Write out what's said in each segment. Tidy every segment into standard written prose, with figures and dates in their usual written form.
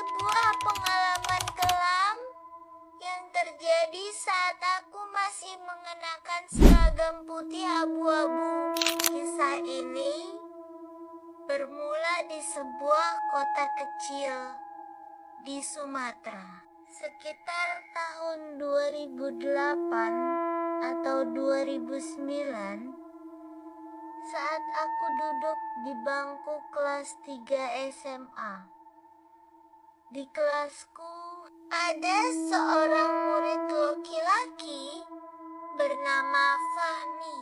sebuah pengalaman kelam yang terjadi saat aku masih mengenakan seragam putih abu-abu. Kisah ini bermula di sebuah kota kecil di Sumatera. Sekitar tahun 2008 atau 2009, saat aku duduk di bangku kelas 3 SMA. Di kelasku ada seorang murid laki-laki bernama Fahmi.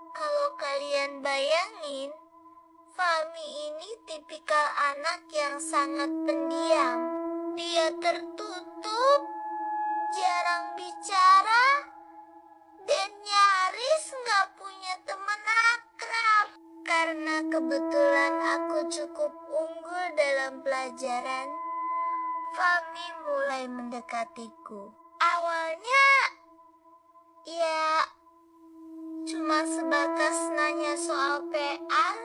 Kalau kalian bayangin, Fahmi ini tipikal anak yang sangat pendiam. Dia tertutup, jarang bicara, dan nyaris nggak punya teman akrab. Karena kebetulan aku cukup unggul dalam pelajaran, Fahmi mulai mendekatiku. Awalnya, ya cuma sebatas nanya soal PR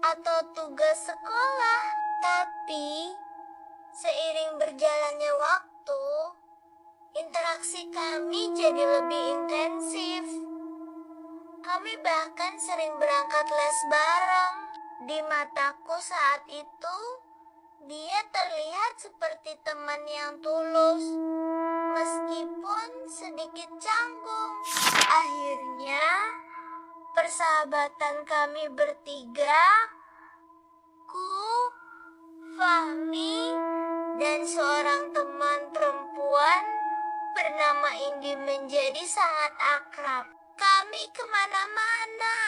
atau tugas sekolah. Tapi seiring berjalannya waktu, interaksi kami jadi lebih intensif. Kami bahkan sering berangkat les bareng. Di mataku saat itu, dia terlihat seperti teman yang tulus, meskipun sedikit canggung. Akhirnya, persahabatan kami bertiga, ku, Fahmi, dan seorang teman perempuan bernama Indi menjadi sangat akrab. Kami kemana-mana,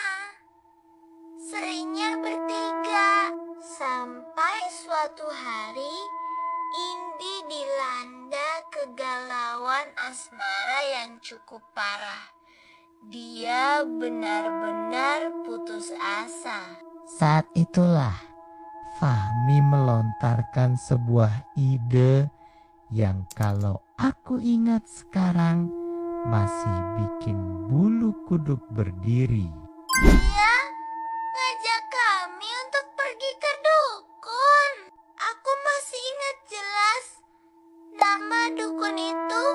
seringnya bertiga, sampai suatu hari Indi dilanda kegalauan asmara yang cukup parah. Dia benar-benar putus asa. Saat itulah Fahmi melontarkan sebuah ide yang kalau aku ingat sekarang masih bikin bulu kuduk berdiri. Dia ngajak kami untuk pergi ke dukun. Aku masih ingat jelas nama dukun itu,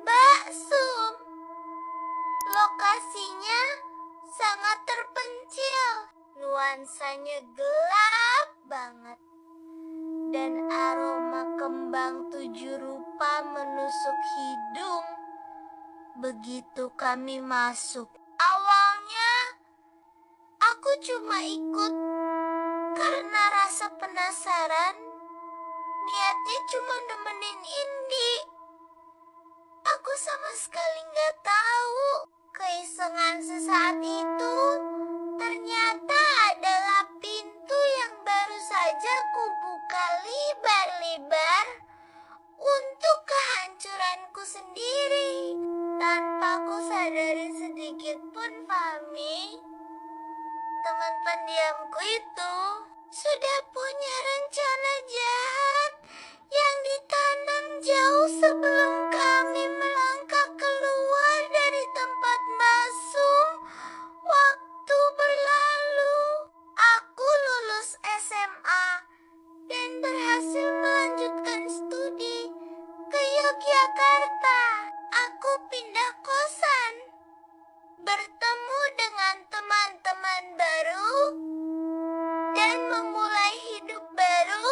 Baksum. Lokasinya sangat terpencil, nuansanya gelap banget, dan aroma kembang 7 rupa menusuk hidung begitu kami masuk. Awalnya aku cuma ikut karena rasa penasaran. Niatnya cuma nemenin Indi. Aku sama sekali nggak tahu keisengan sesaat itu ternyata adalah pintu yang baru saja kubuka lebar-lebar untuk kehancuranku sendiri. Tanpa ku sadari sedikit pun, Fahmi, teman pendiamku itu, sudah punya rencana jahat yang ditanam jauh sebelum kami melangkah keluar dari tempat Baksum. Waktu berlalu, aku lulus SMA dan berhasil melanjutkan studi ke Yogyakarta. Aku pindah kosan, bertemu dengan teman-teman baru, dan memulai hidup baru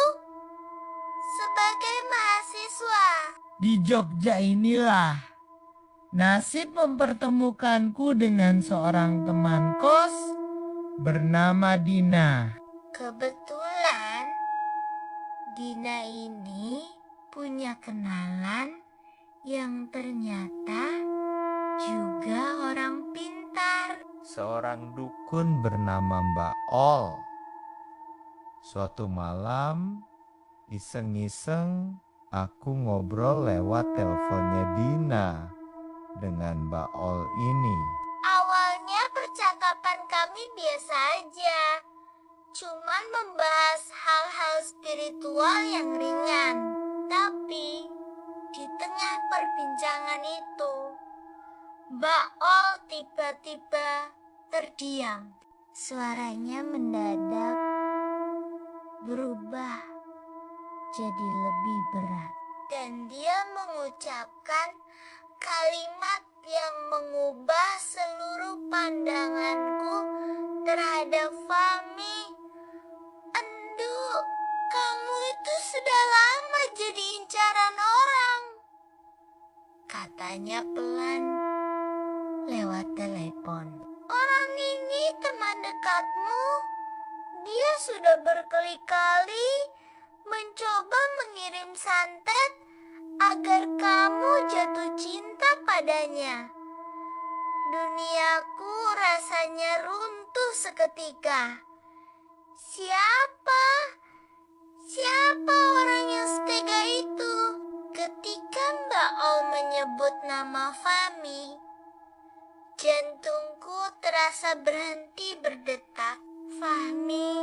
sebagai mahasiswa. Di Jogja inilah nasib mempertemukanku dengan seorang teman kos bernama Dina. Kebetulan Dina ini punya kenalan yang ternyata juga orang pintar. Seorang dukun bernama Mbak Ol. Suatu malam, iseng-iseng aku ngobrol lewat teleponnya Dina dengan Mbak Ol ini. Awalnya percakapan kami biasa aja, cuman membahas hal-hal spiritual yang ringan. Tapi di tengah perbincangan itu, Mbak Ol tiba-tiba terdiam. Suaranya mendadak berubah jadi lebih berat. Dan dia mengucapkan kalimat yang mengubah seluruh pandanganku terhadap Fahmi. "Endu, kamu itu sudah lama jadi incaran orang," katanya pelan lewat telepon. "Orang ini teman dekatmu. Dia sudah berkali-kali mencoba mengirim santet agar kamu jatuh cinta padanya. Duniaku rasanya runtuh seketika. Siapa? Siapa orang yang setega itu?" Ketika Mbak Ol menyebut nama Fahmi, jantungku terasa berhenti berdetak. Fahmi,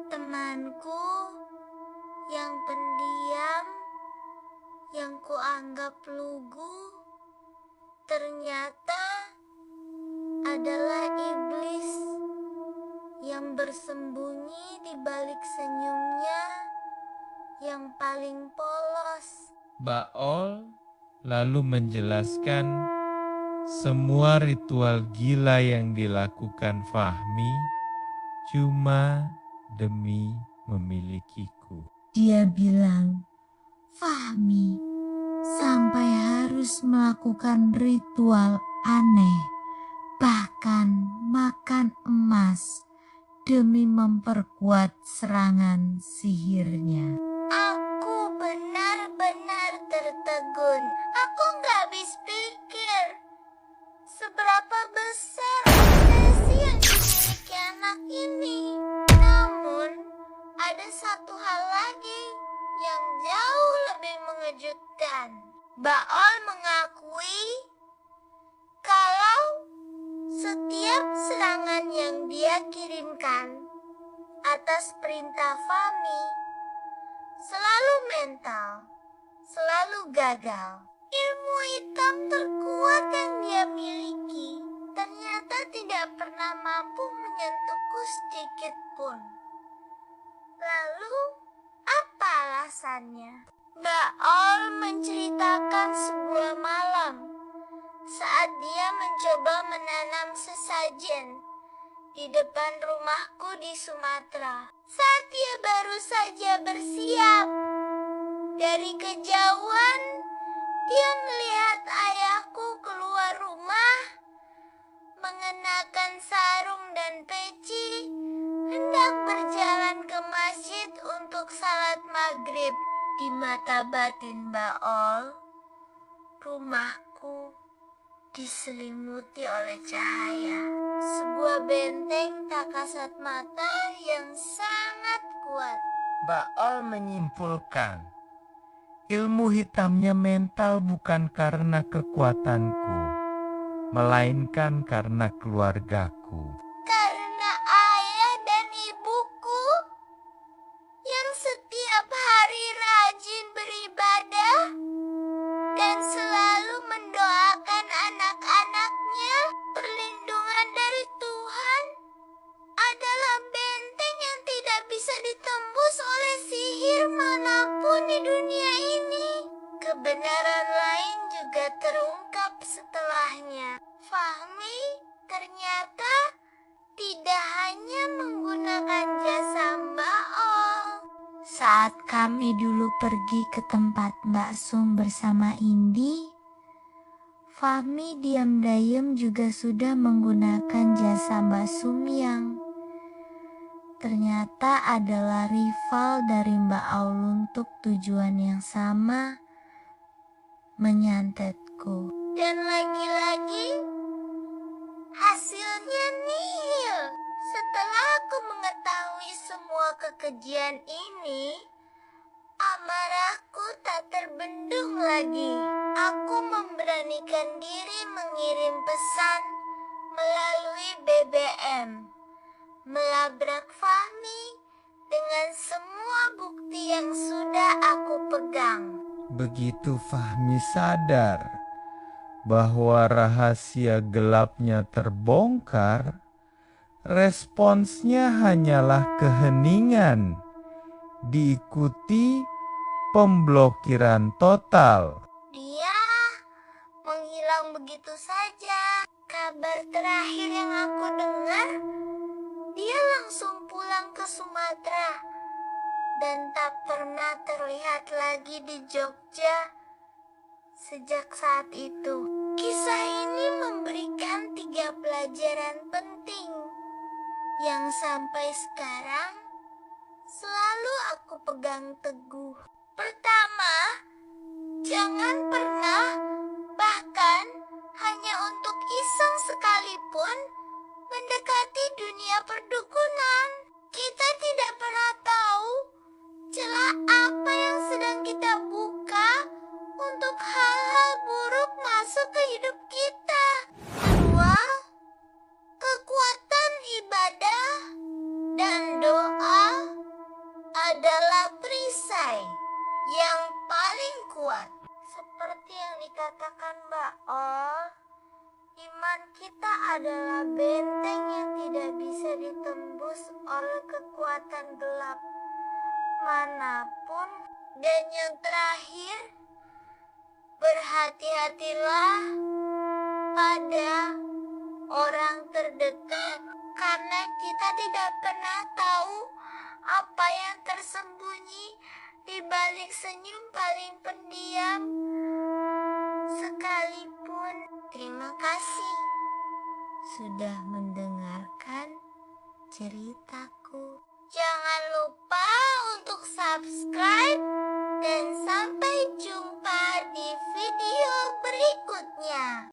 temanku yang pendiam, yang kuanggap lugu, ternyata adalah iblis yang bersembunyi di balik senyumnya yang paling polos. Mbak Ol lalu menjelaskan semua ritual gila yang dilakukan Fahmi cuma demi memilikiku. Dia bilang, Fahmi sampai harus melakukan ritual aneh, bahkan makan emas demi memperkuat serangan sihirnya. Aku benar-benar tertegun. Aku nggak habis pikir seberapa besar obsesi yang dimiliki anak ini. Namun, ada satu hal lagi yang jauh lebih mengejutkan. Mbak Ol mengakui kalau setiap serangan yang dia kirimkan atas perintah Fahmi selalu mental, selalu gagal. Ilmu hitam terkuat yang dia miliki ternyata tidak pernah mampu menyentuhku sedikit pun. Lalu, apa alasannya? Mbak Ol menceritakan sebuah malam saat dia mencoba menanam sesajen di depan rumahku di Sumatera. Saat dia baru saja bersiap, dari kejauhan dia melihat ayahku keluar rumah mengenakan sarung dan peci, hendak berjalan ke masjid untuk salat maghrib. Di mata batin Mbak Ol, rumahku diselimuti oleh cahaya. Sebuah benteng tak kasat mata yang sangat kuat. Mbak Ol menyimpulkan, ilmu hitamnya mental bukan karena kekuatanku, melainkan karena keluargaku. Karena ayah dan ibuku yang setiap hari rajin beribadah dan selalu mendoakan anak-anaknya perlindungan dari Tuhan adalah benteng yang tidak bisa ditembus oleh sihir manapun di dunia ini. Kebenaran lain juga terungkap setelahnya. Fahmi ternyata tidak hanya menggunakan jasa Mbak Ol. Saat kami dulu pergi ke tempat Mbak Sum bersama Indi, Fahmi diam-diam juga sudah menggunakan jasa Mbak Sum yang ternyata adalah rival dari Mbak Aul untuk tujuan yang sama, menyantetku. Dan lagi-lagi, hasilnya nihil. Setelah aku mengetahui semua kekejian ini, amarahku tak terbendung lagi. Aku memberanikan diri mengirim pesan melalui BBM, melabrak Fahmi dengan semua bukti yang sudah aku pegang. Begitu Fahmi sadar bahwa rahasia gelapnya terbongkar, responsnya hanyalah keheningan diikuti pemblokiran total. Dia menghilang begitu saja. Kabar terakhir yang aku dengar, dia langsung pulang ke Sumatera dan tak pernah terlihat lagi di Jogja. Sejak saat itu, kisah ini memberikan 3 pelajaran penting yang sampai sekarang selalu aku pegang teguh. Pertama, jangan pernah, bahkan hanya untuk iseng sekalipun, mendekati dunia perdukunan. Kita tidak pernah tahu celah apa yang sedang kita buka untuk hal-hal buruk masuk ke hidup kita. Kedua, kekuatan ibadah dan doa adalah perisai yang paling kuat. Seperti yang dikatakan Mbak Ol, iman kita adalah benteng yang tidak bisa ditembus oleh kekuatan gelap manapun. Dan yang terakhir, berhati-hatilah pada orang terdekat, karena kita tidak pernah tahu apa yang tersembunyi di balik senyum paling pendiam sekalipun. Terima kasih sudah mendengarkan ceritaku. Jangan lupa untuk subscribe dan sampai jumpa di video berikutnya.